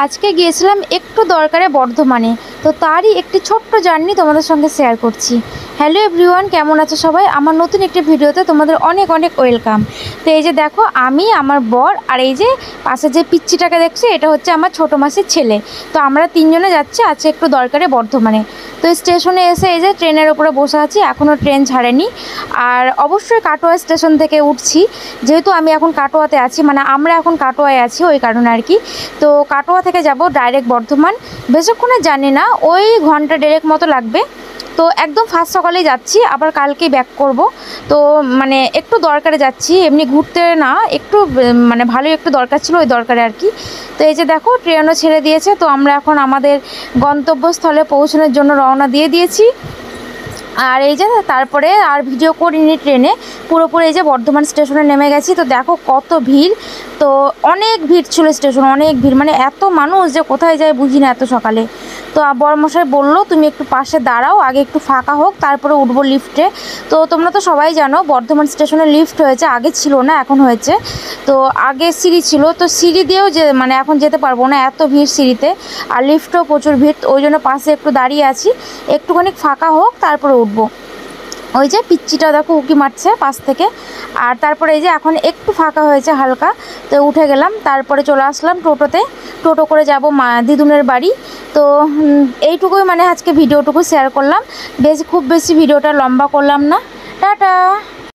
আজকে গিয়েছিলাম একটু দরকারে বর্ধমানে, তো তারই একটি ছোট্ট জার্নি তোমাদের সঙ্গে শেয়ার করছি। হ্যালো এভরিওয়ান, কেমন আছো সবাই? আমার নতুন একটি ভিডিওতে তোমাদের অনেক অনেক ওয়েলকাম। তো এই যে দেখো, আমি, আমার বর আর এই যে পাশে যে পিচ্চিটাকে দেখছি, এটা হচ্ছে আমার ছোটো মাসির ছেলে। তো আমরা তিনজনে যাচ্ছি আজকে একটু দরকারে বর্ধমানে। তো স্টেশনে এসে এই যে ট্রেনের উপরে বসে আছি, এখনও ট্রেন ছাড়েনি। আর অবশ্যই কাটোয়া স্টেশন থেকে উঠছি, যেহেতু আমি এখন কাটোয়াতে আছি, মানে আমরা এখন কাটোয়ায় আছি, ওই কারণে আর কি। তো কাটোয়া থেকে যাব ডাইরেক্ট বর্ধমান। বেশিক্ষণে জানি না, ওই ঘন্টা দেড়েক মতো লাগবে। তো একদম ফার্স্ট সকালেই যাচ্ছি, আবার কালকেই ব্যাক করব। তো মানে একটু দরকারে যাচ্ছি, এমনি ঘুরতে না, একটু মানে ভালোই একটু দরকার ছিল, ওই দরকারে আর কি। তো এই যে দেখো, ট্রেনও ছেড়ে দিয়েছে, তো আমরা এখন আমাদের গন্তব্যস্থলে পৌঁছানোর জন্য রওনা দিয়ে দিয়েছি। আর এই যে তারপরে আর ভিডিও করিনি ট্রেনে, পুরোপুরি এই যে বর্ধমান স্টেশনে নেমে গেছি। তো দেখো কত ভিড়, তো অনেক ভিড় ছিল স্টেশন, অনেক ভিড়, মানে এত মানুষ যে কোথায় যায় বুঝি না এত সকালে। তো বড়মশাই বললো তুমি একটু পাশে দাঁড়াও, আগে একটু ফাঁকা হোক, তারপরে উঠবো লিফটে। তো তোমরা তো সবাই জানো বর্ধমান স্টেশনে লিফট হয়েছে, আগে ছিল না, এখন হয়েছে। তো আগে সিঁড়ি ছিল, তো সিঁড়ি দিয়েও যে মানে এখন যেতে পারবো না, এত ভিড় সিঁড়িতে। আর লিফটও প্রচুর ভিড়, ওই জন্য পাশে একটু দাঁড়িয়ে আছি, একটুখানি ফাঁকা হোক তারপরে উঠবো। ওই যে পিচ্চিটা দেখো উঁকি মারছে পাশ থেকে। আর তারপরে এই যে এখন একটু ফাঁকা হয়েছে হালকা, তো উঠে গেলাম। তারপরে চলে আসলাম টোটোতে, টোটো করে যাব মা দিদুনের বাড়ি। তো এইটুকুই, মানে আজকে ভিডিওটুকু শেয়ার করলাম, খুব বেশি ভিডিওটা লম্বা করলাম না। টাটা।